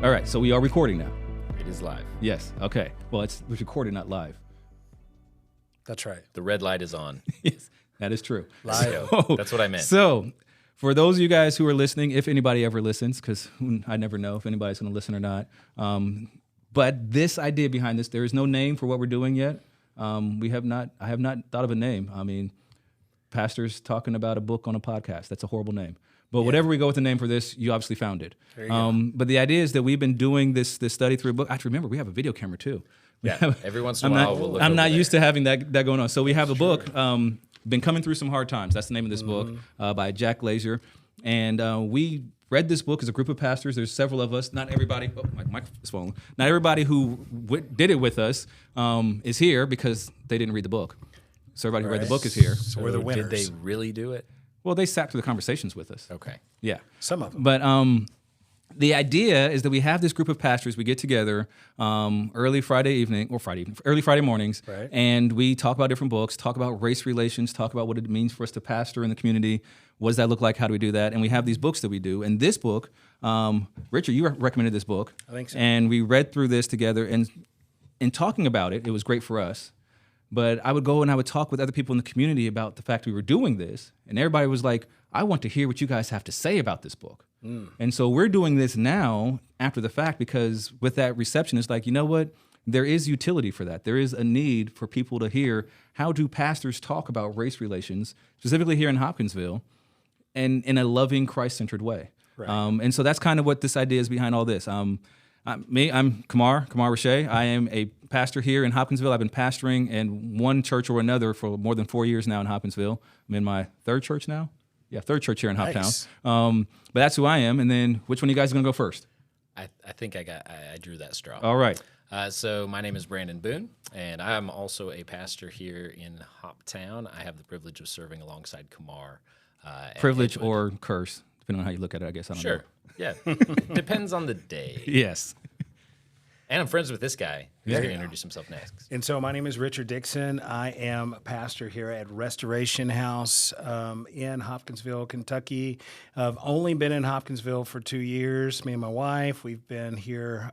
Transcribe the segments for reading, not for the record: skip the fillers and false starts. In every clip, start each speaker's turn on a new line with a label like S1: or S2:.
S1: All right, so we are recording now.
S2: It is live.
S1: Yes, okay. Well, it's recorded, not live.
S3: That's right.
S2: The red light is on.
S1: Yes, that is true.
S3: Live.
S1: So,
S2: That's what I meant.
S1: So, for those of you guys who are listening, if anybody ever listens, because I never know if anybody's going to listen or not, but this idea behind this, there is no name for what we're doing yet. I have not thought of a name. I mean, pastors talking about a book on a podcast. That's a horrible name. But whatever we go with the name for this, you obviously found it.
S3: There you go.
S1: But the idea is that we've been doing this study through a book. Actually, remember, we have a video camera too.
S2: Every once in a while, we'll look
S1: I'm
S2: over
S1: not
S2: there.
S1: used to having that going on. So we have a book, been coming through some hard times. That's the name of this book by Jack Glazier. And we read this book as a group of pastors. There's several of us. Not everybody. Oh, my mic is falling. Not everybody who did it with us is here because they didn't read the book. So everybody who read the book is here.
S3: So we're the winners.
S2: Did they really do it?
S1: Well, they sat through the conversations with us.
S2: Okay.
S1: Yeah.
S3: Some of them.
S1: But the idea is that we have this group of pastors. We get together early Friday mornings,
S3: Right.
S1: and we talk about different books, talk about race relations, talk about what it means for us to pastor in the community. What does that look like? How do we do that? And we have these books that we do. And this book, Richard, you recommended this book.
S3: I think so.
S1: And we read through this together. And in talking about it, it was great for us. But I would go and I would talk with other people in the community about the fact we were doing this. And everybody was like, I want to hear what you guys have to say about this book. And so we're doing this now after the fact because with that reception, it's like, you know what? There is utility for that. There is a need for people to hear how do pastors talk about race relations, specifically here in Hopkinsville, and in a loving, Christ-centered way.
S3: Right.
S1: And so that's kind of what this idea is behind all this. I'm Kamar Rashay. I am a pastor here in Hopkinsville. I've been pastoring in one church or another for more than 4 years now in Hopkinsville. I'm in my third church now. Yeah, third church here in
S3: Nice.
S1: Hoptown. But that's who I am. And then which one of you guys is going to go first?
S2: I think I drew that straw.
S1: All right.
S2: So my name is Brandon Boone, and I'm also a pastor here in Hoptown. I have the privilege of serving alongside Kamar. at
S1: Privilege
S2: Edgewood.
S1: or curse, depending on how you look at it, I guess. I don't know.
S2: Sure. Yeah. Depends on the day.
S1: Yes.
S2: And I'm friends with this guy who's
S3: There
S2: going to
S3: you go.
S2: introduce himself next.
S3: And so my name is Richard Dixon. I am a pastor here at Restoration House in Hopkinsville, Kentucky. I've only been in Hopkinsville for 2 years. Me and my wife, we've been here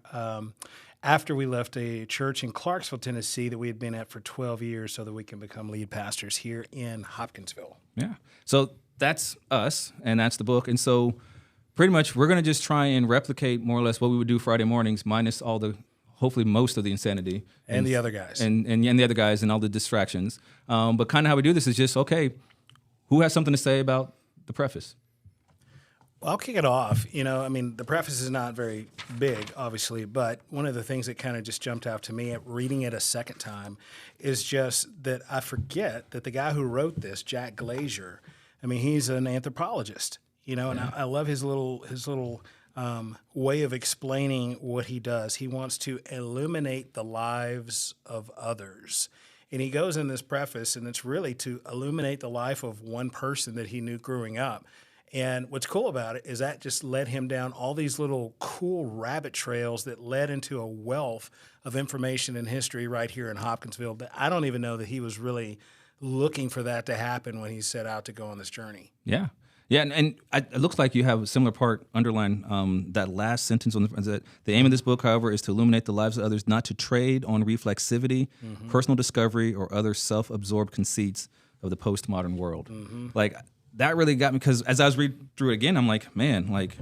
S3: after we left a church in Clarksville, Tennessee that we had been at for 12 years so that we can become lead pastors here in Hopkinsville.
S1: Yeah. So that's us, and that's the book. And so pretty much we're going to just try and replicate more or less what we would do Friday mornings, minus all the, hopefully most of the insanity.
S3: And the other guys.
S1: And the other guys and all the distractions. But kind of how we do this is just, okay, who has something to say about the preface?
S3: Well, I'll kick it off. The preface is not very big, obviously, but one of the things that kind of just jumped out to me at reading it a second time is just that I forget that the guy who wrote this, Jack Glazier, he's an anthropologist, and I love his little way of explaining what he does. He wants to illuminate the lives of others. And he goes in this preface, and it's really to illuminate the life of one person that he knew growing up. And what's cool about it is that just led him down all these little cool rabbit trails that led into a wealth of information and history right here in Hopkinsville that I don't even know that he was really looking for that to happen when he set out to go on this journey.
S1: Yeah. Yeah, and it looks like you have a similar part underlined, that last sentence on the aim of this book, however, is to illuminate the lives of others, not to trade on reflexivity, personal discovery, or other self-absorbed conceits of the postmodern world. Like, that really got me, because as I was reading through it again, I'm like, man, like,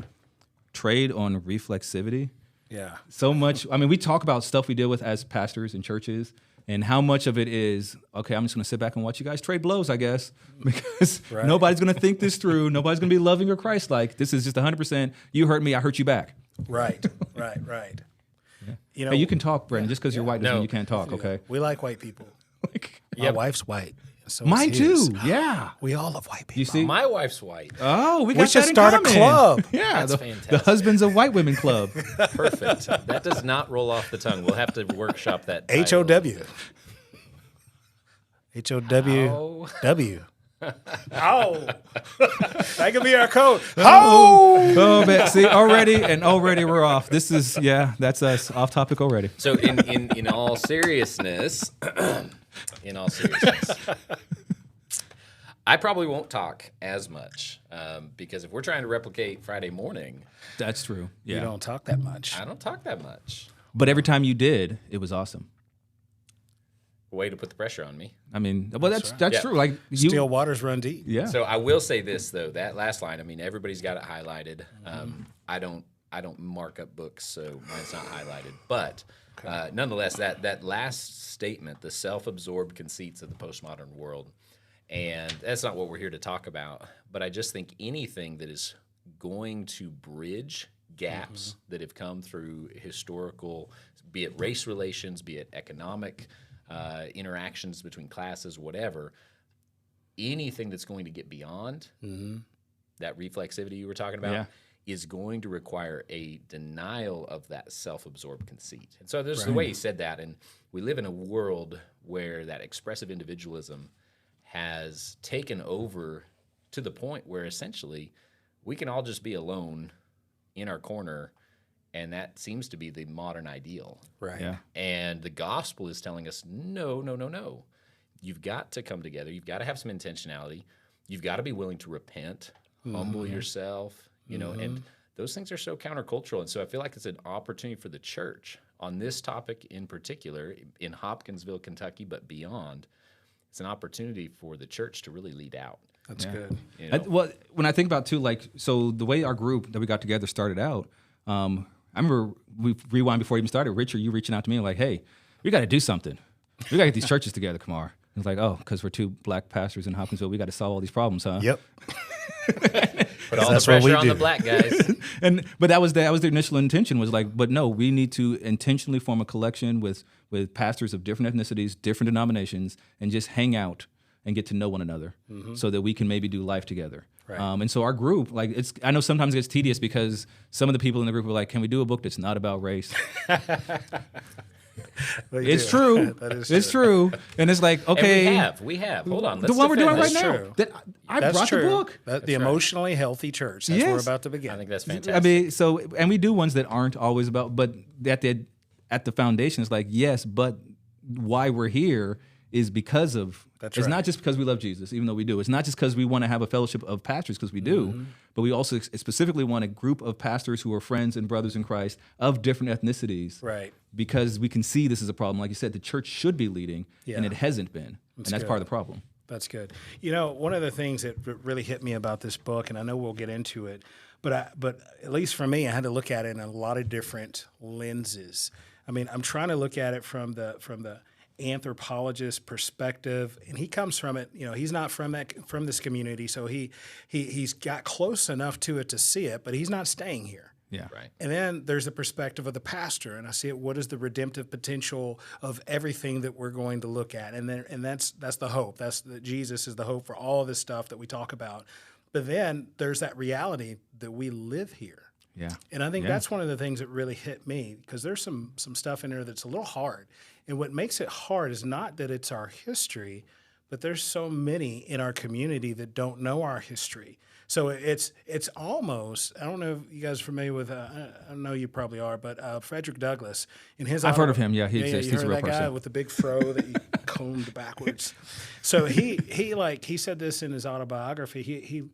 S1: trade on reflexivity?
S3: Yeah.
S1: So much. We talk about stuff we deal with as pastors in churches, and how much of it is, okay, I'm just going to sit back and watch you guys trade blows, I guess, because nobody's going to think this through. Nobody's going to be loving or Christ-like. This is just 100%, you hurt me, I hurt you back.
S3: Right.
S1: Hey, you can talk, Brandon, just because you're white doesn't mean you can't talk, okay?
S3: We like white people.
S1: Like,
S3: My wife's white. So
S1: mine
S3: is his.
S1: too, yeah.
S3: We all love white people.
S1: You see?
S2: My wife's white.
S1: Oh, we got
S3: should
S1: that in
S3: start a
S1: common.
S3: club.
S1: Yeah,
S2: That's
S1: the
S2: fantastic.
S1: Husbands of White Women Club.
S2: Perfect. That does not roll off the tongue. We'll have to workshop that.
S3: HOW. HOW.
S2: Oh.
S3: Oh, that could be our code.
S1: Oh, man, see, already we're off. This is, that's us, off topic already.
S2: So in all seriousness, I probably won't talk as much because if we're trying to replicate Friday morning,
S1: That's true. Yeah.
S3: You don't talk that much.
S2: I don't talk that much.
S1: But every time you did, it was awesome.
S2: Way to put the pressure on me.
S1: I mean, well, that's
S2: Yeah.
S1: true. Like you,
S3: Still waters run deep.
S1: yeah.
S2: So I will say this though, that last line. I mean, everybody's got it highlighted. I don't mark up books, so mine's not highlighted. But nonetheless, that last statement, the self-absorbed conceits of the postmodern world, and that's not what we're here to talk about. But I just think anything that is going to bridge gaps that have come through historical, be it race relations, be it economic interactions between classes, whatever, anything that's going to get beyond that reflexivity you were talking about is going to require a denial of that self-absorbed conceit. And so there's the way he said that, and we live in a world where that expressive individualism has taken over to the point where essentially we can all just be alone in our corner, and that seems to be the modern ideal.
S3: Right.
S1: Yeah.
S2: And the gospel is telling us, no, no, no, no. You've got to come together. You've got to have some intentionality. You've got to be willing to repent, humble yourself, you know, and those things are so countercultural. And so I feel like it's an opportunity for the church on this topic in particular, in Hopkinsville, Kentucky, but beyond. It's an opportunity for the church to really lead out.
S3: That's good.
S2: You know?
S1: Well, when I think about too, like, so the way our group that we got together started out, I remember we rewind before it even started. Richard, you reaching out to me like, "Hey, we got to do something. We got to get these churches together, Kamar." It's like, "Oh, because we're two black pastors in Hopkinsville, we got to solve all these problems, huh?"
S3: Yep.
S2: Put all the
S3: That's what we
S2: pressure on
S3: do.
S2: the black guys.
S1: But that was the initial intention was like, but no, we need to intentionally form a collection with pastors of different ethnicities, different denominations, and just hang out and get to know one another, so that we can maybe do life together.
S3: Right.
S1: And so our group, like, I know sometimes it gets tedious because some of the people in the group were like, "Can we do a book that's not about race?" It's true.
S3: That is
S1: It's true. And it's like, okay,
S2: And we have. Hold on.
S1: the
S2: Let's
S1: one we're doing
S2: defend
S1: right
S2: this.
S1: now.
S3: true.
S1: That I
S3: That's
S1: brought
S3: true.
S1: the book.
S3: The emotionally healthy church. That's where we're
S1: Yes.
S3: about to begin.
S2: I think that's fantastic.
S1: I mean, so, and we do ones that aren't always about, but at the foundation, it's like, yes, but why we're here is because of,
S3: That's
S1: it's
S3: right.
S1: not just because we love Jesus, even though we do. It's not just because we want to have a fellowship of pastors, because we do,
S3: Mm-hmm.
S1: but we also specifically want a group of pastors who are friends and brothers in Christ of different ethnicities.
S3: Right.
S1: Because we can see this is a problem. Like you said, the church should be leading, and
S3: Yeah.
S1: it hasn't been. And that's
S3: good.
S1: part of the problem.
S3: That's good. You know, one of the things that really hit me about this book, and I know we'll get into it, but at least for me, I had to look at it in a lot of different lenses. I mean, I'm trying to look at it from the anthropologist perspective, and he comes from it. You know, he's not from this community, so he's got close enough to it to see it, but he's not staying here.
S1: Yeah.
S2: Right.
S3: And then there's the perspective of the pastor, and I see it. What is the redemptive potential of everything that we're going to look at? And that's the hope. That's Jesus is the hope for all of this stuff that we talk about. But then there's that reality that we live here.
S1: Yeah.
S3: And I think that's one of the things that really hit me, because there's some stuff in there that's a little hard. And what makes it hard is not that it's our history, but there's so many in our community that don't know our history. So it's almost, I don't know if you guys are familiar with, I know you probably are, but Frederick Douglass. In his
S1: I've heard of him. Yeah, he exists.
S3: you
S1: He's a
S3: heard
S1: real
S3: that guy
S1: person.
S3: with the big fro that he combed backwards. So he said this in his autobiography. He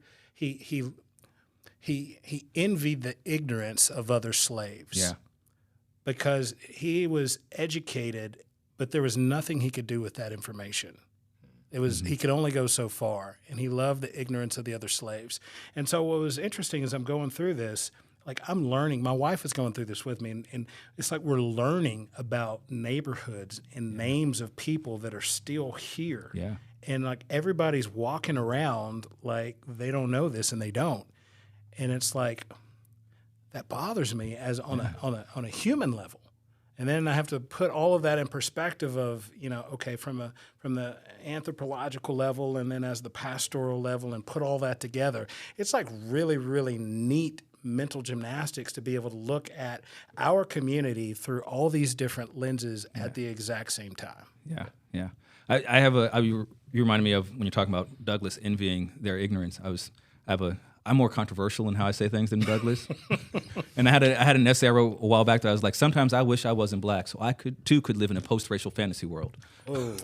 S3: envied the ignorance of other slaves.
S1: Yeah.
S3: Because he was educated, but there was nothing he could do with that information. It was he could only go so far, and he loved the ignorance of the other slaves. And so what was interesting is I'm going through this, like I'm learning. My wife is going through this with me, and it's like we're learning about neighborhoods and names of people that are still here.
S1: Yeah.
S3: And like everybody's walking around like they don't know this, and they don't. And it's like that bothers me as on a human level. And then I have to put all of that in perspective of, you know, okay, from the anthropological level and then as the pastoral level, and put all that together. It's like really, really neat mental gymnastics to be able to look at our community through all these different lenses at the exact same time.
S1: Yeah, yeah. You reminded me of when you're talking about Douglas envying their ignorance. I'm more controversial in how I say things than Douglas. And I had an essay I wrote a while back that I was like, sometimes I wish I wasn't black so I could live in a post-racial fantasy world.
S3: Oh,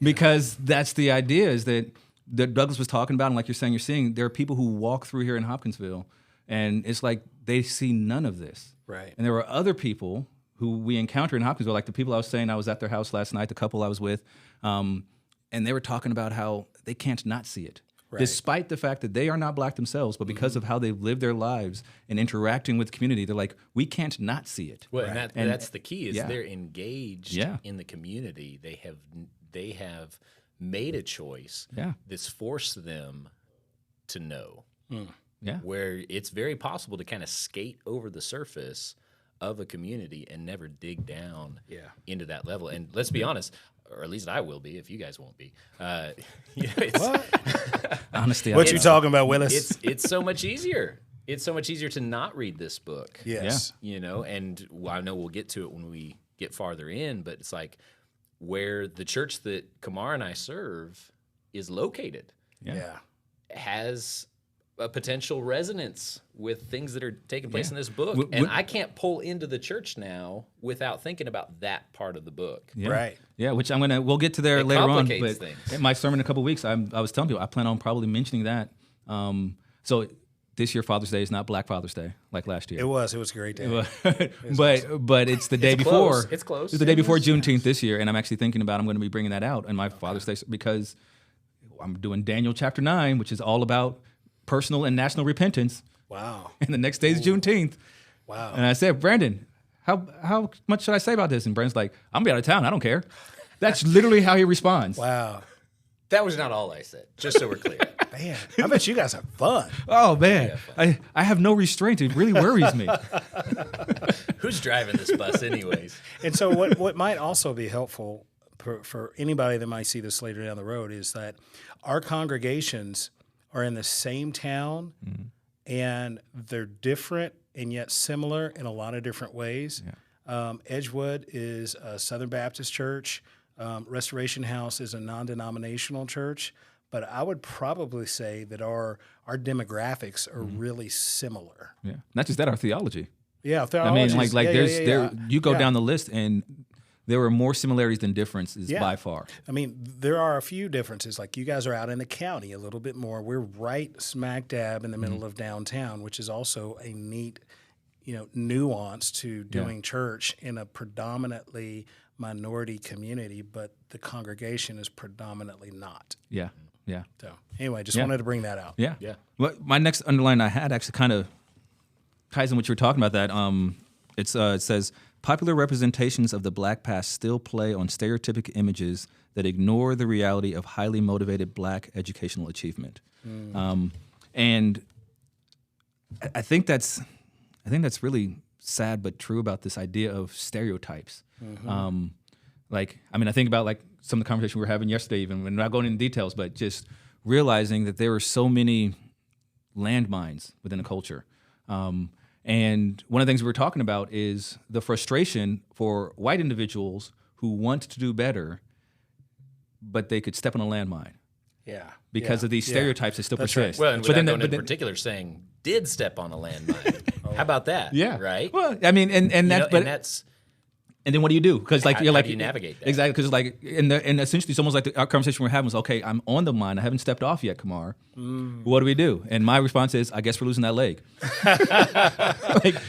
S1: because that's the idea is that Douglas was talking about, and like you're saying, you're seeing there are people who walk through here in Hopkinsville, and it's like they see none of this.
S3: Right.
S1: And there were other people who we encounter in Hopkinsville, like the people I was saying I was at their house last night, the couple I was with, and they were talking about how they can't not see it.
S3: Right.
S1: Despite the fact that they are not black themselves, but because of how they've lived their lives and interacting with the community, they're like, we can't not see it.
S2: Well,
S3: Right.
S2: and that's the key is
S1: yeah.
S2: they're engaged
S1: Yeah.
S2: in the community. They have made a choice
S1: Yeah.
S2: that's forced them to know.
S1: Yeah.
S2: Where it's very possible to kind of skate over the surface of a community and never dig down into that level. And let's be honest, or at least I will be if you guys won't be.
S1: Honesty.
S3: What you talking about, Willis?
S2: It's so much easier. It's so much easier to not read this book.
S3: Yes.
S2: You know, and I know we'll get to it when we get farther in, but it's like where the church that Kamar and I serve is located
S3: Yeah.
S2: has a potential resonance with things that are taking place in this book.
S1: W-
S2: and
S1: w-
S2: I can't pull into the church now without thinking about that part of the book.
S1: Yeah.
S3: Right.
S1: Yeah, which we'll get to there
S2: It
S1: later on.
S2: complicates
S1: But
S2: things.
S1: in my sermon in a couple of weeks, I was telling people I plan on probably mentioning that. So this year Father's Day is not Black Father's Day like last year.
S3: It was a great day.
S1: but it's the day
S2: close.
S1: before.
S2: It's close.
S1: It's the day before Juneteenth this year, and I'm actually thinking about I'm going to be bringing that out in my Father's Day because I'm doing Daniel chapter 9, which is all about personal and national repentance.
S3: Wow.
S1: And the next day is Juneteenth.
S3: Wow.
S1: And I said, Brandon, how much should I say about this? And Brandon's like, I'm gonna be out of town. I don't care. That's literally how he responds.
S3: Wow.
S2: That was not all I said, just so we're clear.
S3: Man, I bet you guys have fun.
S1: Oh man, I have no restraint. It really worries me.
S2: Who's driving this bus anyways?
S3: And so what might also be helpful for anybody that might see this later down the road is that our congregations are in the same town and they're different and yet similar in a lot of different ways.
S1: Yeah.
S3: Edgewood is a Southern Baptist church. Restoration House is a non-denominational church. But I would probably say that our demographics are really similar.
S1: Yeah, not just that, our theology.
S3: Yeah,
S1: I mean, like
S3: there's
S1: you go down the list and there are more similarities than differences by far.
S3: I mean, there are a few differences. Like you guys are out in the county a little bit more. We're right smack dab in the middle of downtown, which is also a neat, nuance to doing church in a predominantly minority community, but the congregation is predominantly not.
S1: Yeah, yeah.
S3: So anyway, just wanted to bring that out.
S1: Yeah.
S2: Yeah.
S1: Well, my next underline I had actually kind of ties in what you were talking about. That it says popular representations of the Black past still play on stereotypic images that ignore the reality of highly motivated Black educational achievement. And I think that's really sad but true about this idea of stereotypes. I think about like some of the conversation we were having yesterday, even when not going into details, but just realizing that there are so many landmines within a culture. And one of the things we were talking about is the frustration for white individuals who want to do better, but they could step on a landmine
S3: Yeah.
S1: because of these stereotypes that still
S3: That's right.
S1: persist.
S2: Well, and
S1: So
S2: without
S1: then-
S2: going
S1: but
S2: into
S1: then-
S2: particular, saying did step on a landmine. How about that?
S1: Yeah.
S2: Right.
S1: Well, I mean, and
S2: that's
S1: and then what do you do? Because like
S2: How-
S1: you're
S2: how
S1: like
S2: do you navigate that?
S1: Exactly. Because like and essentially it's almost like our conversation we're having was, okay, I'm on the mine. I haven't stepped off yet, Kamar. What do we do? And my response is, I guess we're losing that leg.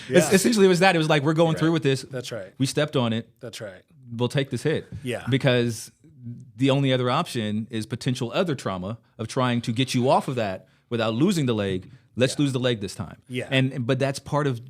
S1: Essentially it was that. It was like we're going through with this.
S3: That's right.
S1: We stepped on it.
S3: That's right.
S1: We'll take this hit.
S3: Yeah.
S1: Because the only other option is potential other trauma of trying to get you off of that without losing the leg. Let's lose the leg this time.
S3: Yeah.
S1: But that's part of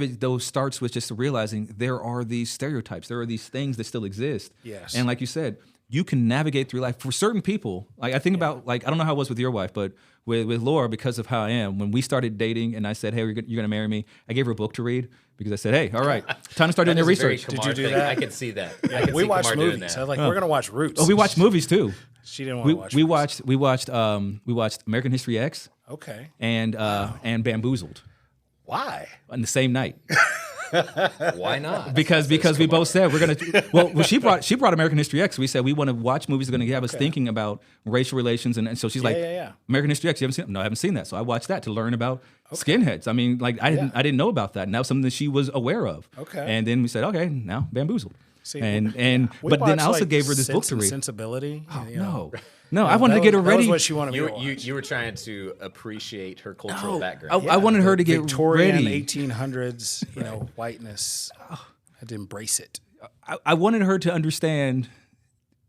S1: it, though, starts with just realizing there are these stereotypes. There are these things that still exist.
S3: Yes.
S1: And like you said, you can navigate through life. For certain people, like I think about, like, I don't know how it was with your wife, but with Laura, because of how I am, when we started dating and I said, hey, you're going to marry me, I gave her a book to read because I said, hey, all right, time to start doing your research.
S2: Did you do that? I could see that. I could
S3: We
S2: see
S3: watched
S2: Kamar doing
S3: movies.
S2: that.
S3: I was like, we're going to watch Roots.
S1: Oh, we watched movies too.
S3: She didn't want to watch
S1: We watched American History X
S3: Okay.
S1: and Bamboozled
S3: Why?
S1: on the same night.
S2: Why not?
S1: Because we both said we're gonna. Well, she brought American History X. We said we want to watch movies that are gonna have us thinking about racial relations, and so she's like,
S3: yeah.
S1: American History X. You haven't seen it? No, I haven't seen that. So I watched that to learn about skinheads. I mean, like I didn't know about that, and that was something that she was aware of.
S3: Okay.
S1: And then we said, okay, now Bamboozled.
S3: See,
S1: and
S3: we
S1: but then
S3: watched,
S1: I also
S3: like,
S1: gave her this book
S3: Sense
S1: to
S3: and
S1: read.
S3: Sensibility.
S1: No, I wanted to get her
S3: That
S1: ready.
S3: was what she wanted me to watch.
S2: You were trying to appreciate her cultural background.
S1: I wanted her to get
S3: Victorian
S1: ready.
S3: 1800s, whiteness. I had to embrace it.
S1: I wanted her to understand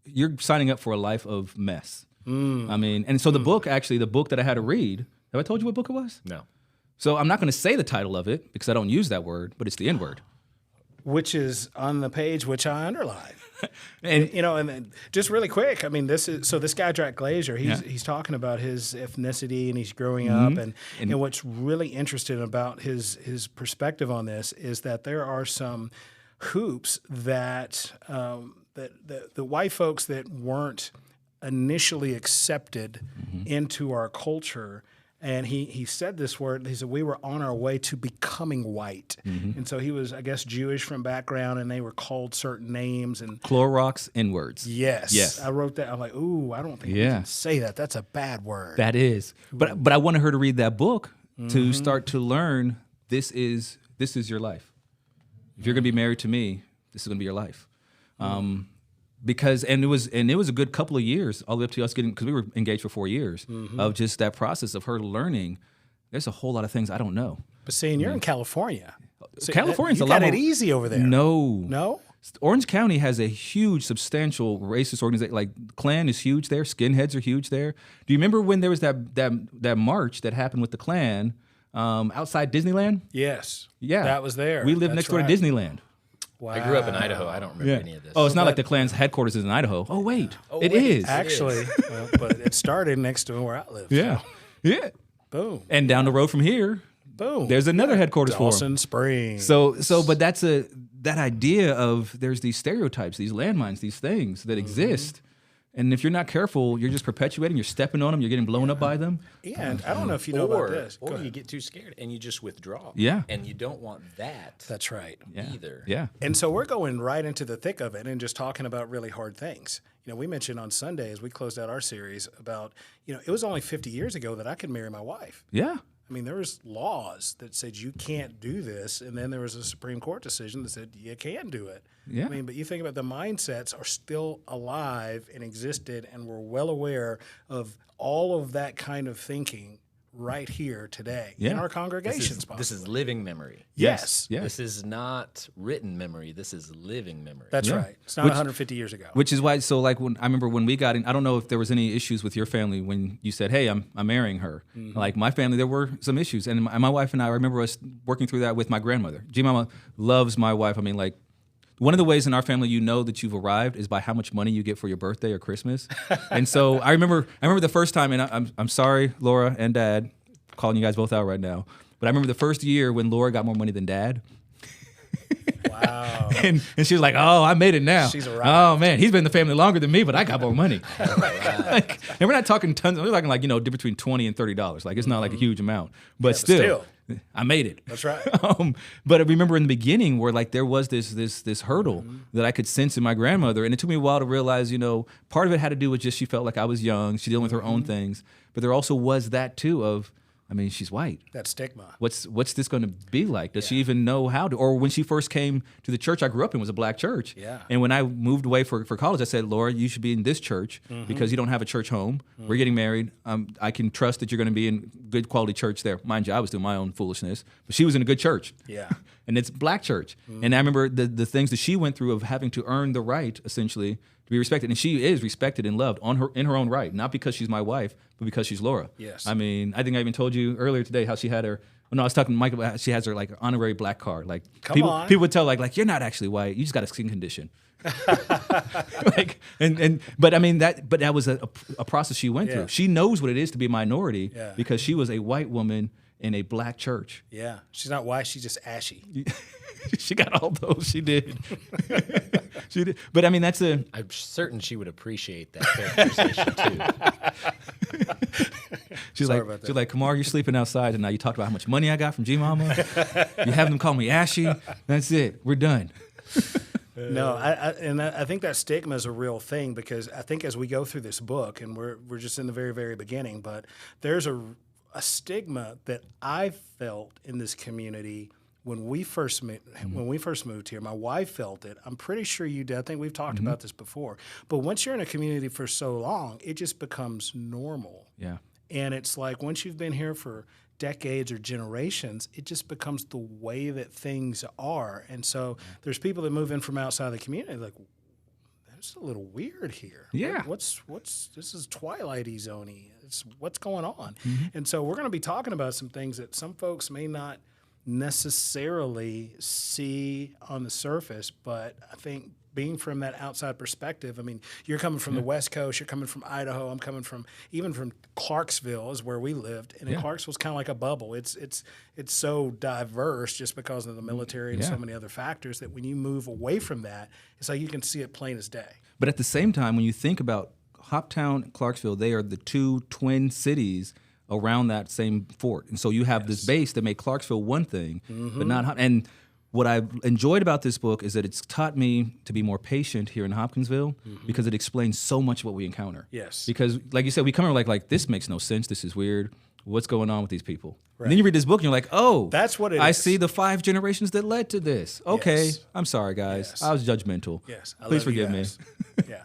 S1: you're signing up for a life of mess. I mean, and so the book that I had to read, have I told you what book it was?
S2: No.
S1: So I'm not going to say the title of it because I don't use that word, but it's the N word.
S3: Which is on the page, which I underlined.
S1: And
S3: And then just really quick, I mean, this guy Jack Glazer,
S1: Yeah.
S3: he's talking about his ethnicity and he's growing up,
S1: Mm-hmm.
S3: and what's really interesting about his perspective on this is that there are some hoops that the white folks that weren't initially accepted
S1: Mm-hmm.
S3: into our culture. And he said this word. He said we were on our way to becoming white,
S1: Mm-hmm.
S3: and so he was, I guess, Jewish from background, and they were called certain names. And
S1: Clorox N words.
S3: yes, I wrote that. I'm like, ooh, I don't think we
S1: Yeah.
S3: can say that. That's a bad word.
S1: That is. But I wanted her to read that book to start to learn this is your life. If you're going to be married to me, this is going to be your life. Because it was a good couple of years all the way up to us getting, because we were engaged for 4 years of just that process of her learning. There's a whole lot of things I don't know.
S3: But seeing you're in California, so
S1: California's
S3: you
S1: a lot
S3: got
S1: more
S3: it easy over there.
S1: No. Orange County has a huge, substantial racist organization. Like Klan is huge there. Skinheads are huge there. Do you remember when there was that march that happened with the Klan outside Disneyland?
S3: Yes,
S1: Yeah,
S3: that was there.
S1: We live
S3: That's
S1: next door
S3: right.
S1: to Disneyland.
S3: Wow.
S2: I grew up in Idaho. I don't remember any of this.
S1: Oh, it's not like the Klan's headquarters is in Idaho. Oh, wait, it is.
S3: Actually, but it started next to where I live.
S1: Yeah, yeah.
S3: Boom.
S1: And down the road from here,
S3: Boom.
S1: there's another headquarters for 'em.
S3: Dawson Springs.
S1: So, but that's that idea of there's these stereotypes, these landmines, these things that exist, and if you're not careful, you're just perpetuating. You're stepping on them. You're getting blown up by them.
S3: And I don't know if you know about this. Go
S2: Or
S3: ahead.
S2: you get too scared and you just withdraw.
S1: Yeah.
S2: And you don't want that
S3: That's right.
S2: either.
S1: Yeah.
S3: And so we're going right into the thick of it and just talking about really hard things. We mentioned on Sunday as we closed out our series about, it was only 50 years ago that I could marry my wife.
S1: Yeah.
S3: I mean, there was laws that said you can't do this, and then there was a Supreme Court decision that said you can do it.
S1: Yeah.
S3: I mean, but you think about the mindsets are still alive and existed, and we're well aware of all of that kind of thinking right here today in
S1: Yeah.
S3: our congregations.
S2: This is living memory.
S3: Yes.
S1: Yes.
S2: This is not written memory. This is living memory.
S3: That's
S1: Yeah.
S3: right. It's not 150 years ago.
S1: Which is why, so like when I remember when we got in, I don't know if there was any issues with your family when you said, "Hey, I'm marrying her." Like my family, there were some issues, and my wife and I remember us working through that with my grandmother. G-Mama loves my wife. I mean, like one of the ways in our family you know that you've arrived is by how much money you get for your birthday or Christmas. And so I remember the first time, and I'm sorry, Laura and Dad, calling you guys both out right now, but I remember the first year when Laura got more money than Dad.
S3: Wow.
S1: And she was like, "Oh, I made it now.
S3: She's arrived.
S1: Oh man, he's been in the family longer than me, but I got more money." Like, and we're not talking tons. We're talking like difference between $20 and $30. Like it's not like a huge amount, but still, I made it.
S3: That's right.
S1: But I remember in the beginning where like there was this hurdle that I could sense in my grandmother, and it took me a while to realize, part of it had to do with just she felt like I was young, she dealing with her own things, but there also was that too of, I mean, she's white.
S3: That stigma.
S1: What's this going to be like? Does she even know how to? Or when she first came to the church I grew up in was a black church.
S3: Yeah.
S1: And when I moved away for college, I said, "Laura, you should be in this church because you don't have a church home. We're getting married. I can trust that you're going to be in good quality church there." Mind you, I was doing my own foolishness, but she was in a good church.
S3: Yeah.
S1: And it's black church. And I remember the things that she went through of having to earn the right, essentially, to be respected. And she is respected and loved in her own right, not because she's my wife, but because she's Laura.
S3: Yes.
S1: I mean, I think I even told you earlier today how she had her. No, I was talking to Mike about how she has her like honorary black card. Like
S3: on.
S1: people would tell like you're not actually white. You just got a skin condition. Like but I mean that was a process she went
S3: Yeah.
S1: through. She knows what it is to be a minority
S3: Yeah.
S1: because she was a white woman in a black church.
S3: Yeah. She's not white. She's just ashy.
S1: She got all those. She did. She did. But I mean, that's a.
S2: I'm certain she would appreciate that characterization too.
S1: She's like, Kamar, you're sleeping outside, and now you talked about how much money I got from G-Mama. You have them call me Ashy. That's it. We're done.
S3: No, I think that stigma is a real thing because I think as we go through this book, and we're just in the very, very beginning, but there's a stigma that I felt in this community when we first moved here, my wife felt it. I'm pretty sure you did. I think we've talked about this before. But once you're in a community for so long, it just becomes normal.
S1: Yeah.
S3: And it's like once you've been here for decades or generations, it just becomes the way that things are. And so there's people that move in from outside the community like, it's a little weird here.
S1: Yeah.
S3: What's this is Twilight-y zone-y. It's what's going on. And so we're going to be talking about some things that some folks may not necessarily see on the surface, but I think being from that outside perspective, I mean, you're coming from the West Coast, you're coming from Idaho, I'm coming from even from Clarksville is where we lived, and Clarksville's kind of like a bubble. It's so diverse just because of the military and so many other factors that when you move away from that, it's like you can see it plain as day.
S1: But at the same time, when you think about Hoptown, Clarksville, they are the two twin cities around that same fort. And so you have this base that made Clarksville one thing, but not. And what I enjoyed about this book is that it's taught me to be more patient here in Hopkinsville because it explains so much what we encounter.
S3: Yes.
S1: Because, like you said, we come here like this makes no sense. This is weird. What's going on with these people? Right. And then you read this book and you're like, oh,
S3: that's what it
S1: I
S3: is.
S1: see the 5 generations that led to this. Okay,
S3: Yes.
S1: I'm sorry, guys.
S3: Yes.
S1: I was judgmental.
S3: Yes.
S1: Please forgive me.
S3: Yeah.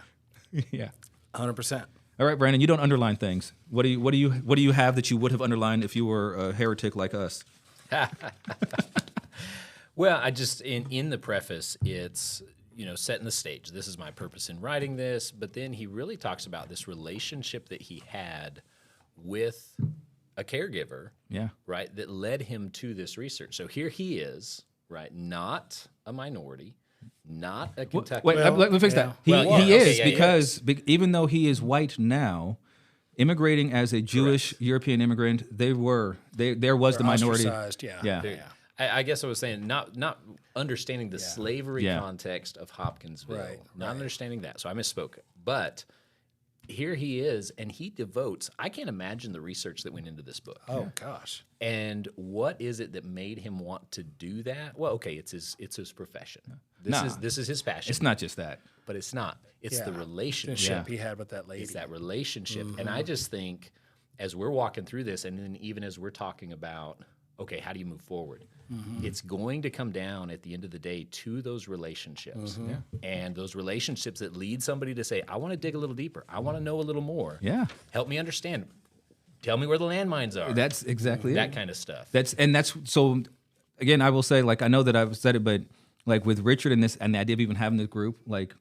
S1: Yeah.
S3: 100%.
S1: All right, Brandon, you don't underline things. What do you have that you would have underlined if you were a heretic like us?
S2: Well, I just in the preface, it's setting the stage. This is my purpose in writing this, but then he really talks about this relationship that he had with a caregiver, right, that led him to this research. So here he is, right, not a minority, not a Kentucky.
S1: Wait, let me fix that. He is because even though he is white now, immigrating as a Jewish European immigrant, there was the minority.
S3: Yeah.
S2: I guess I was saying not understanding the slavery context of Hopkinsville, not understanding that. So I misspoke. But here he is, and he devotes. I can't imagine the research that went into this book.
S3: Oh gosh.
S2: And what is it that made him want to do that? Well, okay, it's his profession. This is his passion.
S1: It's not just that.
S2: But it's not. It's the relationship
S3: he had with that lady.
S2: It's that relationship. And I just think as we're walking through this, and then even as we're talking about, okay, how do you move forward? It's going to come down at the end of the day to those relationships. And those relationships that lead somebody to say, I want to dig a little deeper. I want to know a little more.
S1: Yeah.
S2: Help me understand. Tell me where the landmines are.
S1: That's exactly
S2: that kind of stuff.
S1: That's so again, I will say, like, I know that I've said it, but like with Richard and this and the idea of even having this group, like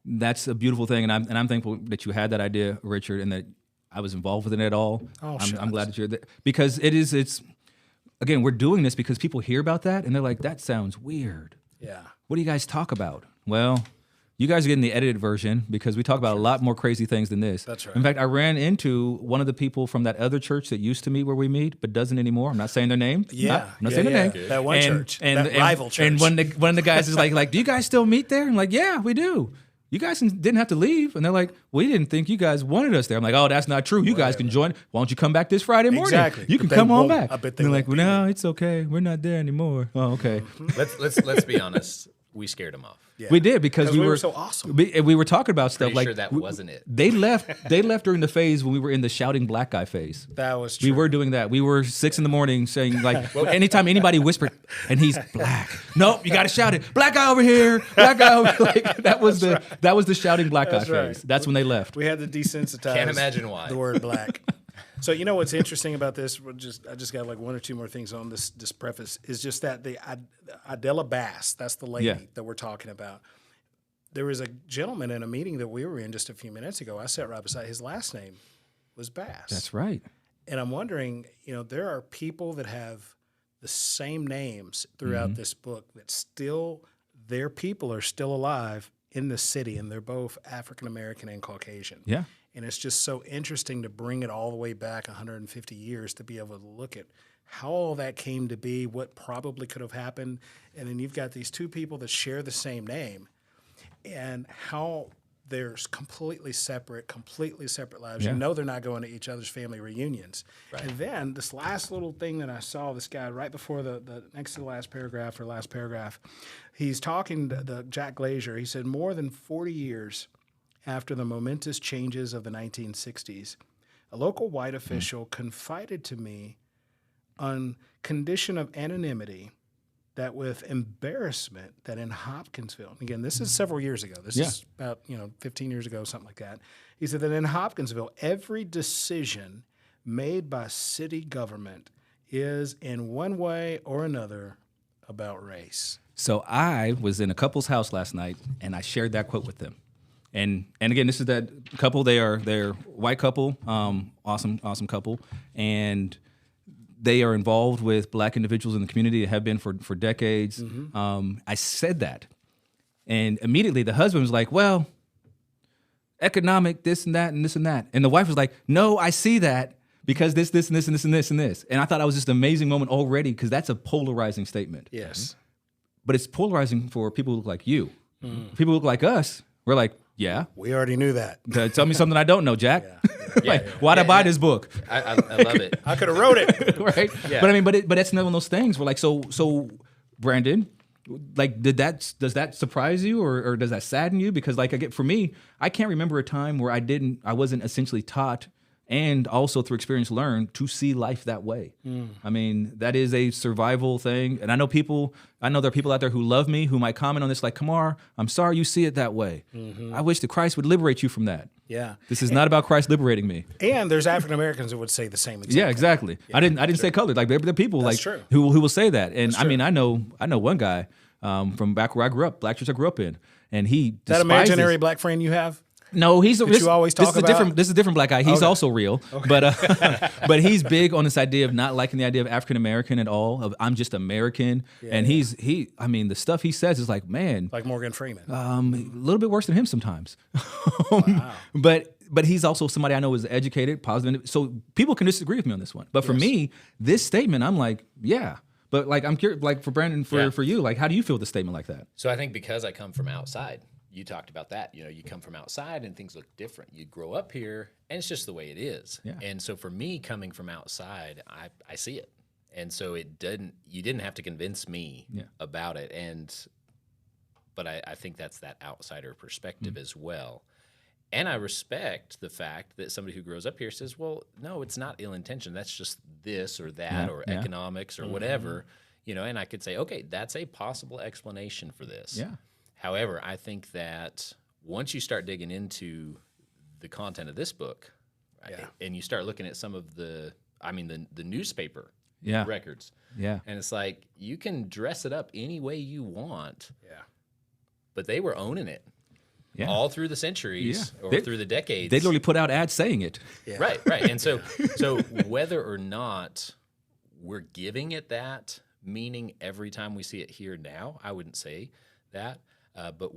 S1: that's a beautiful thing. And I'm thankful that you had that idea, Richard, and that I was involved with it at all. I'm glad that you're there because it's again, we're doing this because people hear about that and they're like, that sounds weird.
S3: Yeah.
S1: What do you guys talk about? Well, you guys are getting the edited version because we talk about a lot more crazy things than this.
S3: That's right.
S1: In fact, I ran into one of the people from that other church that used to meet where we meet, but doesn't anymore. I'm not saying their name.
S3: Yeah.
S1: I'm not saying their name.
S3: That one church. That rival church.
S1: And one of the guys is like, do you guys still meet there? I'm like, yeah, we do. You guys didn't have to leave. And they're like, we didn't think you guys wanted us there. I'm like, oh, that's not true. You guys can join. Why don't you come back this Friday morning?
S3: Exactly.
S1: You can come on back.
S3: I bet
S1: they're like, well, no, it's okay. We're not there anymore. Oh, okay.
S2: Let's be honest. We scared them off.
S3: Yeah.
S1: We did because we were
S3: so awesome.
S1: We were talking about stuff
S2: Pretty
S1: like
S2: sure that wasn't it.
S1: They left. They left during the phase when we were in the shouting black guy phase.
S3: That was true.
S1: We were doing that. We were 6 a.m. saying like, anytime anybody whispered, and he's black. Nope, you got to shout it. Black guy over here. Black guy over here. Like, that was the shouting black guy phase. That's when they left.
S3: We had to desensitize.
S2: Can't imagine why.
S3: The word black. So you know what's interesting about this? I just got like one or two more things on this preface. Is just that the Adela Bass, that's the lady that we're talking about. There was a gentleman in a meeting that we were in just a few minutes ago. I sat right beside his last name was Bass.
S1: That's right.
S3: And I'm wondering, there are people that have the same names throughout this book that still their people are still alive in the city, and they're both African American and Caucasian.
S1: Yeah.
S3: And it's just so interesting to bring it all the way back 150 years to be able to look at how all that came to be, what probably could have happened. And then you've got these two people that share the same name and how they're completely separate lives.
S1: Yeah.
S3: You know they're not going to each other's family reunions. Right. And then this last little thing that I saw, this guy right before the next to the last paragraph, he's talking to Jack Glazier. He said, more than 40 years after the momentous changes of the 1960s, a local white official confided to me on condition of anonymity that with embarrassment that in Hopkinsville, and again, this is several years ago. This is about 15 years ago, something like that. He said that in Hopkinsville, every decision made by city government is in one way or another about race.
S1: So I was in a couple's house last night, and I shared that quote with them. And again, this is that couple. They're white couple, awesome couple, and they are involved with black individuals in the community. They have been for decades. I said that, and immediately the husband was like, "Well, economic, this and that, and this and that," and the wife was like, "No, I see that." Because this, and this, and this, and this, and this. And I thought that was just an amazing moment already because that's a polarizing statement.
S3: Yes.
S1: But it's polarizing for people who look like you. People who look like us, we're like, yeah.
S3: We already knew that.
S1: Tell me something I don't know, Jack. Why'd I buy this book?
S2: I love it.
S3: I could have wrote it.
S1: Right?
S2: Yeah.
S1: But I mean, but that's one of those things where like, so Brandon, like, does that surprise you or does that sadden you? Because like, for me, I can't remember a time where I wasn't essentially taught and also through experience learn to see life that way. I mean, that is a survival thing. And I know there are people out there who love me, who might comment on this like, Kamar, I'm sorry you see it that way. I wish that Christ would liberate you from that.
S3: Yeah.
S1: This is not about Christ liberating me.
S3: And there's African Americans who would say the same exact
S1: Yeah, exactly.
S3: Yeah,
S1: I didn't say colored. Like there are people
S3: That's
S1: like
S3: true.
S1: who will say that. And I mean, I know one guy from back where I grew up, black church I grew up in, and he
S3: that
S1: despises,
S3: imaginary black friend you have?
S1: No, he's
S3: That you always talk about?
S1: This is a different black guy. He's also real, but he's big on this idea of not liking the idea of African American at all. Of I'm just American, and I mean, the stuff he says is like, man,
S3: Like Morgan Freeman.
S1: a little bit worse than him sometimes.
S3: Wow.
S1: But he's also somebody I know is educated, positive. So people can disagree with me on this one. But for me, this statement, I'm like, yeah. But like, I'm curious, like for Brandon, for you, like, how do you feel the statement like that?
S2: So I think because I come from outside, you talked about that. You come from outside and things look different. You grow up here and it's just the way it is.
S1: Yeah.
S2: And so for me coming from outside, I see it. And so you didn't have to convince me about it. But I think that's that outsider perspective as well. And I respect the fact that somebody who grows up here says, well, no, it's not ill-intentioned. That's just this or that or economics or whatever, and I could say, okay, that's a possible explanation for this.
S1: Yeah.
S2: However, I think that once you start digging into the content of this book and you start looking at some of the newspaper records, and it's like you can dress it up any way you want, but they were owning it all through the centuries or through the decades.
S1: They literally put out ads saying it.
S2: Yeah. Right. And so whether or not we're giving it that meaning every time we see it here now, I wouldn't say that. But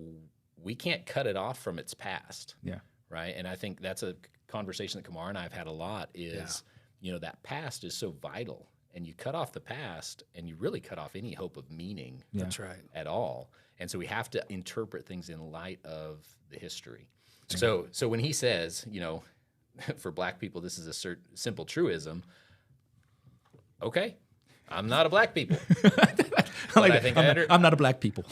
S2: we can't cut it off from its past. Yeah. Right. And I think that's a conversation that Kamar and I have had a lot is, that past is so vital. And you cut off the past and you really cut off any hope of meaning.
S3: That's right.
S2: At all. And so we have to interpret things in light of the history. So when he says, for black people, this is a simple truism. Okay. I'm not a black people.
S1: I'm not a black people.
S2: I'm not a black people.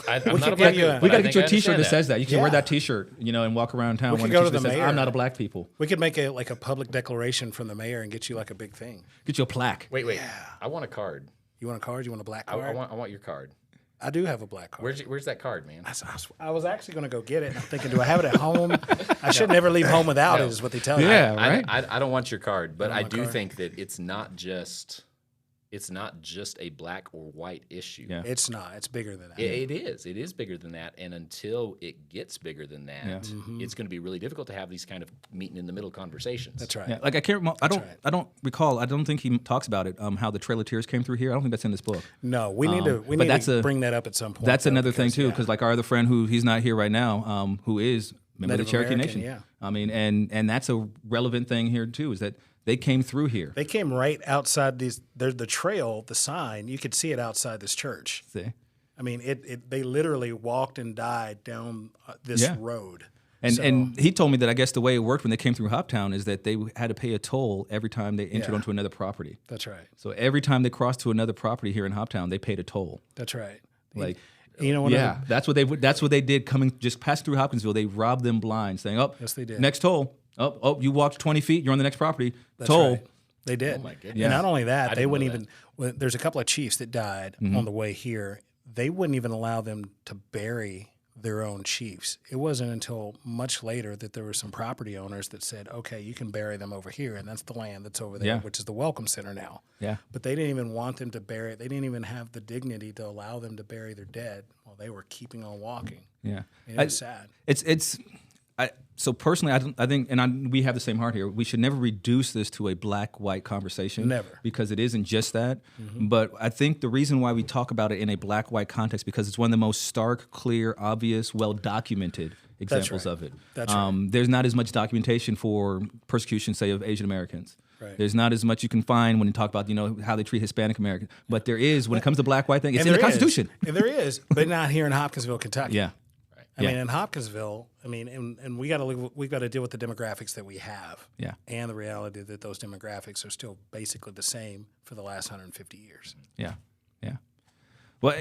S1: We got to get you a T-shirt that says that. You can wear that T-shirt, and walk around town.
S3: We could go to the mayor.
S1: I'm not a black people.
S3: We could make a public declaration from the mayor and get you like a big thing.
S1: Get you a plaque.
S2: Wait. Yeah. I want a card.
S3: You want a card? You want a black card?
S2: I want your card.
S3: I do have a black card.
S2: Where's that card, man?
S3: I was actually going to go get it, and I'm thinking, do I have it at home? I should never leave home without it, is what they tell you.
S1: Yeah, right.
S2: I don't want your card, but I do think that it's not just a black or white issue.
S3: Yeah. It's not. It's bigger than that.
S2: It is. It is bigger than that. And until it gets bigger than that, it's going to be really difficult to have these kind of meeting in the middle conversations.
S3: That's right.
S1: Yeah, like I don't recall. I don't think he talks about it. How the Trail of Tears came through here. I don't think that's in this book.
S3: No, we need to bring that up at some point.
S1: That's another thing too, because like our other friend he's not here right now, who is member of the Cherokee Nation.
S3: Yeah.
S1: I mean, and that's a relevant thing here too, is that they came through here.
S3: They came right outside the trail, the sign. You could see it outside this church.
S1: See?
S3: I mean, they literally walked and died down this road.
S1: And he told me that I guess the way it worked when they came through Hoptown is that they had to pay a toll every time they entered onto another property.
S3: That's right.
S1: So every time they crossed to another property here in Hoptown, they paid a toll.
S3: That's right.
S1: Like, that's what they did just passing through Hopkinsville. They robbed them blind, saying, "Oh,
S3: yes, they did.
S1: Next toll. Oh, you walked 20 feet. You're on the next property.
S3: That's
S1: toll."
S3: Right. They did.
S2: Oh my goodness.
S3: And not only that, they wouldn't even. There's a couple of chiefs that died on the way here they wouldn't even allow them to bury their own chiefs. It wasn't until much later that there were some property owners that said, okay, you can bury them over here, and that's the land that's over there,
S1: Yeah.
S3: which is the Welcome Center now.
S1: Yeah.
S3: But they didn't even want them to bury it. They didn't even have the dignity to allow them to bury their dead while they were keeping on walking.
S1: Yeah.
S3: And it was sad.
S1: So personally, I think, and we have the same heart here. We should never reduce this to a black-white conversation.
S3: Never.
S1: Because it isn't just that. But I think the reason why we talk about it in a black-white context because it's one of the most stark, clear, obvious, well-documented examples
S3: right.
S1: of it.
S3: That's right.
S1: There's not as much documentation for persecution, say, of Asian Americans.
S3: Right.
S1: There's not as much you can find when you talk about, how they treat Hispanic Americans. But there is, when it comes to black-white thing, it's
S3: And
S1: in the
S3: there is.
S1: Constitution.
S3: And there is, but not here in Hopkinsville, Kentucky.
S1: Yeah.
S3: I mean, in Hopkinsville, and we got to deal with the demographics that we have,
S1: Yeah.
S3: and the reality that those demographics are still basically the same for the last 150 years.
S1: Yeah, yeah. Well,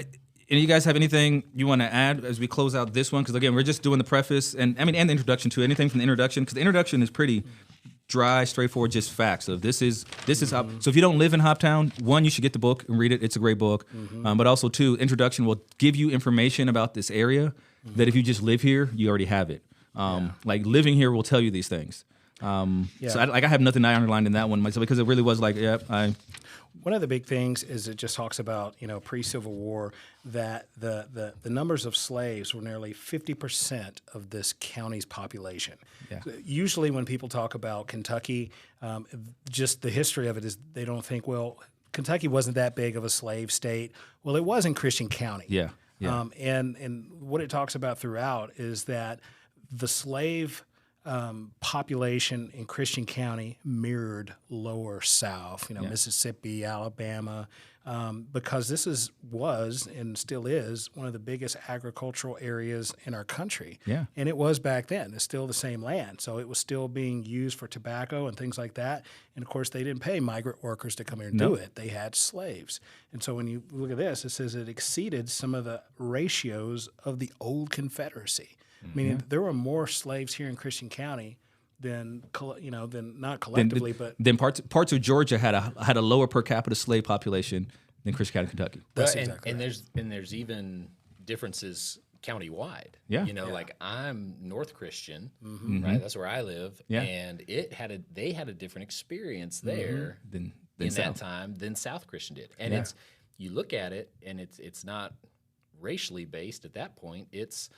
S1: and you guys have anything you want to add as we close out this one? Because again, we're just doing the preface and the introduction too. Anything from the introduction? Because the introduction is pretty dry, straightforward, just facts of this is Hop. So if you don't live in Hoptown, one, you should get the book and read it. It's a great book. But also two, introduction will give you information about this area that if you just live here, you already have it. Like living here will tell you these things. So I have nothing I underlined in that one myself because it really was like,
S3: One of the big things is it just talks about, pre-Civil War, that the numbers of slaves were nearly 50% of this county's population.
S1: Yeah.
S3: Usually when people talk about Kentucky, just the history of it is they don't think, well, Kentucky wasn't that big of a slave state. Well, it was in Christian County.
S1: Yeah. Yeah.
S3: And what it talks about throughout is that the slave population in Christian County mirrored lower South, Mississippi, Alabama, because this was and still is one of the biggest agricultural areas in our country.
S1: Yeah.
S3: And it was back then. It's still the same land. So it was still being used for tobacco and things like that. And of course, they didn't pay migrant workers to come here and do it. They had slaves. And so when you look at this, it says it exceeded some of the ratios of the old Confederacy. Meaning there were more slaves here in Christian County than not collectively, but
S1: then parts of Georgia had a lower per capita slave population than Christian County, Kentucky.
S3: that's exactly right.
S2: There's even differences countywide.
S1: Yeah.
S2: Like I'm North Christian, right? That's where I live,
S1: Yeah.
S2: and they had a different experience there
S1: Than
S2: in
S1: South.
S2: that time than South Christian did. And you look at it, and it's not racially based at that point. It's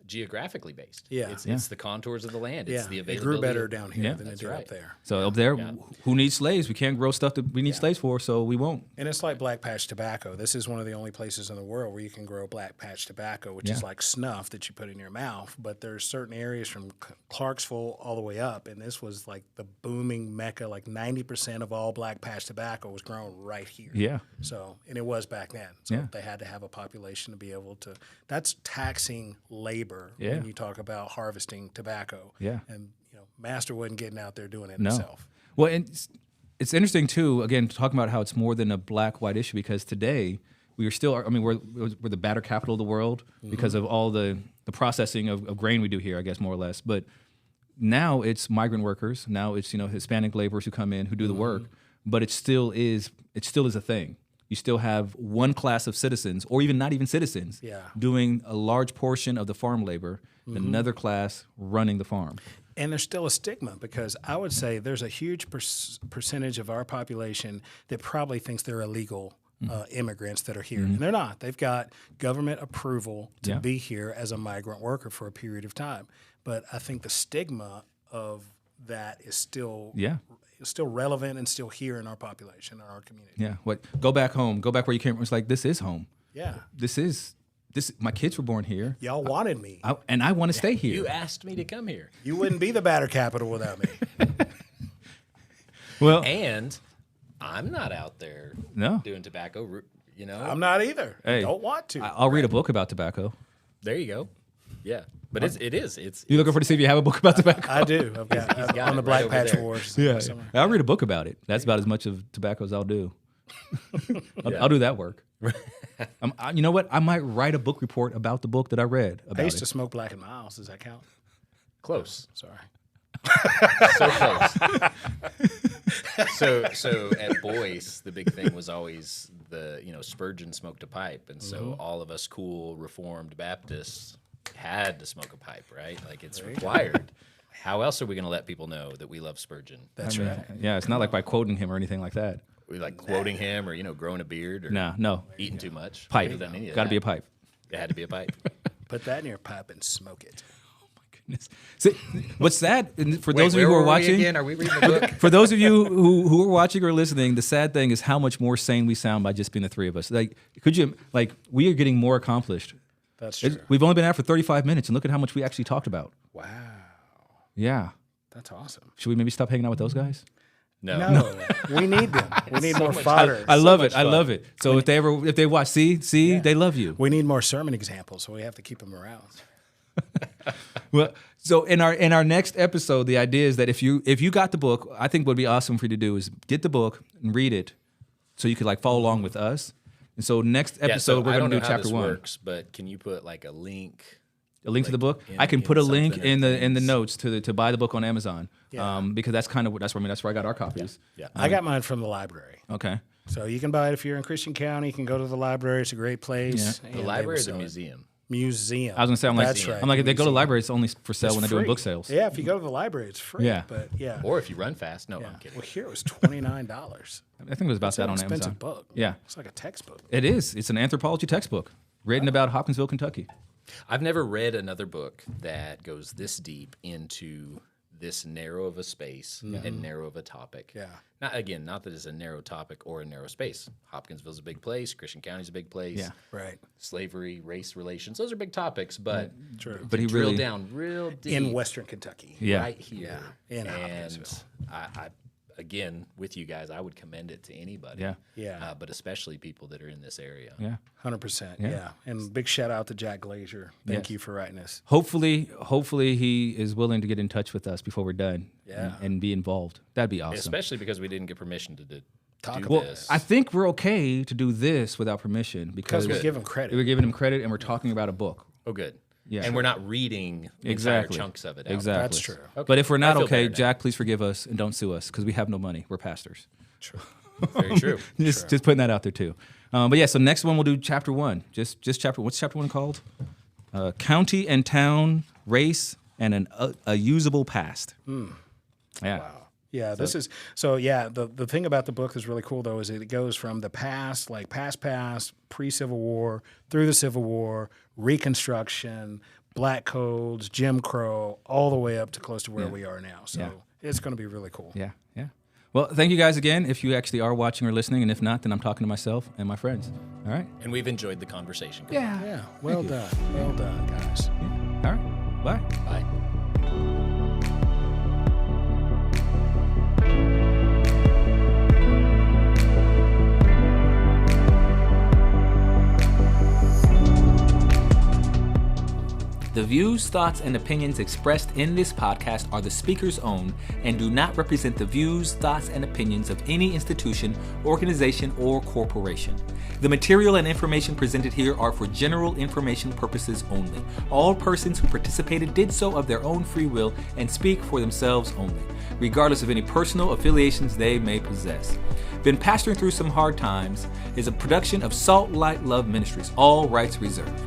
S2: geographically based.
S3: Yeah.
S2: It's the contours of the land. It's the
S3: it
S2: availability.
S3: grew better down here
S1: Yeah.
S3: than it did up there.
S1: So up there, who needs slaves? We can't grow stuff that we need slaves for, so we won't.
S3: And it's like black patch tobacco. This is one of the only places in the world where you can grow black patch tobacco, which is like snuff that you put in your mouth. But there's certain areas from Clarksville all the way up, and this was like the booming mecca. Like 90% of all black patch tobacco was grown right here.
S1: Yeah.
S3: So, and it was back then. So they had to have a population to be able to. That's taxing labor when you talk about harvesting tobacco.
S1: Yeah.
S3: And Master wasn't getting out there doing it
S1: No.
S3: himself.
S1: Well, and it's interesting too. Again, talking about how it's more than a black-white issue because today we are still. I mean, we're the batter capital of the world because of all the processing of grain we do here. I guess more or less, but now it's migrant workers. Now it's Hispanic laborers who come in who do the work, but it still is a thing. You still have one class of citizens, or even not even citizens, doing a large portion of the farm labor, another class running the farm.
S3: And there's still a stigma because I would say there's a huge percentage of our population that probably thinks they're illegal immigrants that are here. And they're not. They've got government approval to be here as a migrant worker for a period of time. But I think the stigma of that is still relevant and still here in our population, in our community.
S1: Yeah. Go back home. Go back where you came from. It's like, this is home.
S3: Yeah.
S1: This. My kids were born here.
S3: Y'all wanted me.
S1: And I want to stay here.
S2: You asked me to come here.
S3: You wouldn't be the batter capital without me.
S1: Well,
S2: And I'm not out there doing tobacco,
S3: I'm not either.
S1: Hey,
S3: Don't want to.
S1: I'll read a book about tobacco.
S2: There you go. Yeah. But it's
S1: You looking for to see if you have a book about tobacco?
S3: I do. I've got
S2: got
S3: on
S2: it
S3: the Black
S2: right over
S3: Patch
S2: there.
S3: Wars.
S1: Yeah.
S3: somewhere.
S1: I'll read a book about it. That's about as much of tobacco as I'll do. I'll do that work. You know what? I might write a book report about the book that I read about
S3: I used
S1: it.
S3: to smoke Black and Miles. Does that count?
S2: close.
S3: Sorry.
S2: So close. So at Boyce, the big thing was always Spurgeon smoked a pipe, and so all of us cool Reformed Baptists had to smoke a pipe, right? Like it's required. How else are we going to let people know that we love Spurgeon?
S3: That's right.
S1: Yeah, it's not like by quoting him or anything like that.
S2: We like quoting him, or growing a beard, or
S1: No.
S2: eating too much.
S1: Pipe.
S2: Never done any of
S1: Got to
S2: that.
S1: be a pipe.
S2: It had to be a pipe.
S3: Put that in your pipe and smoke it.
S1: Goodness. So, what's sad for
S2: Wait,
S1: those of you who
S2: where
S1: are
S2: were we
S1: watching?
S2: again? Are we reading the book?
S1: For those of you who are watching or listening, the sad thing is how much more sane we sound by just being the three of us. Like, we are getting more accomplished.
S3: That's true.
S1: We've only been out for 35 minutes, and look at how much we actually talked about.
S3: Wow.
S1: Yeah.
S3: That's awesome.
S1: Should we maybe stop hanging out with those guys?
S3: No. We need them. We need more fodder.
S1: I love it. I love it. So if they watch, see, they love you.
S3: We need more sermon examples, so we have to keep them around.
S1: Well, so in our next episode, the idea is that if you got the book, I think what would be awesome for you to do is get the book and read it, so you could like follow along with us. And so next episode we're going to do chapter 1.
S2: Works, but can you put like a link?
S1: A link to the book.
S2: in-
S1: I can
S2: in
S1: put a link
S2: something
S1: in
S2: or
S1: the
S2: things.
S1: notes to buy the book on Amazon.
S3: Yeah.
S1: Because that's where I got our copies.
S2: Yeah.
S3: I got mine from the library.
S1: Okay.
S3: So you can buy it if you're in Christian County. You can go to the library. It's a great place.
S2: The
S3: and they
S2: library
S3: will
S2: is a
S3: sell it.
S2: museum.
S3: Museum.
S1: I was gonna say
S3: That's right.
S1: I'm like if they go to the
S3: Museum.
S1: library, it's only for sale
S3: It's
S1: when they're doing
S3: free.
S1: book sales.
S3: Yeah, if you go to the library, it's free.
S1: Yeah.
S3: But yeah.
S2: Or if you run fast. No,
S3: Yeah.
S2: I'm kidding.
S3: Well, here it was $29.
S1: I think it was about
S3: It's
S1: that
S3: an
S1: on
S3: expensive
S1: Amazon.
S3: book.
S1: Yeah.
S3: It's like a textbook.
S1: It is. It's an anthropology textbook written about Hopkinsville, Kentucky.
S2: I've never read another book that goes this deep into this narrow of a space and narrow of a topic.
S3: Yeah.
S2: Not that it's a narrow topic or a narrow space. Hopkinsville's a big place. Christian County's a big place.
S1: Yeah.
S3: Right.
S2: Slavery, race relations, those are big topics, but
S3: True.
S1: But he
S2: drill
S1: really
S2: down real deep
S3: In Western Kentucky.
S1: Yeah.
S2: right here.
S3: Yeah. In
S2: And
S3: Hopkinsville.
S2: I again, with you guys, I would commend it to anybody.
S1: Yeah.
S3: Yeah.
S2: But especially people that are in this area.
S1: Yeah.
S3: 100%. Yeah. And big shout out to Jack Glazier. Thank you for writing this.
S1: Hopefully he is willing to get in touch with us before we're done.
S3: Yeah.
S1: And be involved. That'd be awesome.
S2: Especially because we didn't get permission to do
S3: about
S2: this.
S1: I think we're okay to do this without permission because
S3: we give him credit.
S1: We're giving him credit and we're talking about a book.
S2: Oh, good.
S1: Yeah.
S2: And we're not reading
S1: Exactly.
S2: entire chunks of it out.
S1: Exactly.
S3: That's true.
S1: But if we're not
S2: I feel
S1: okay,
S2: better now.
S1: Jack, please forgive us and don't sue us because we have no money. We're pastors.
S3: True.
S2: Very true.
S1: Just putting that out there too. But yeah, so next one we'll do chapter 1. Just chapter. What's chapter 1 called? County and town, race, and a usable past. Yeah.
S3: Yeah, this is so. Yeah, the thing about the book is really cool though is it goes from the past, like past, pre-Civil War, through the Civil War, Reconstruction, Black codes, Jim Crow, all the way up to close to where we are now. So it's going to be really cool.
S1: Yeah. Well, thank you guys again. If you actually are watching or listening, and if not, then I'm talking to myself and my friends. All right.
S2: And we've enjoyed the conversation.
S3: Yeah. Well done, guys.
S1: All right. Bye.
S2: Bye.
S4: The views, thoughts, and opinions expressed in this podcast are the speaker's own and do not represent the views, thoughts, and opinions of any institution, organization, or corporation. The material and information presented here are for general information purposes only. All persons who participated did so of their own free will and speak for themselves only, regardless of any personal affiliations they may possess. Been Pastoring Through Some Hard Times is a production of Salt.Light.Love Ministries, all rights reserved.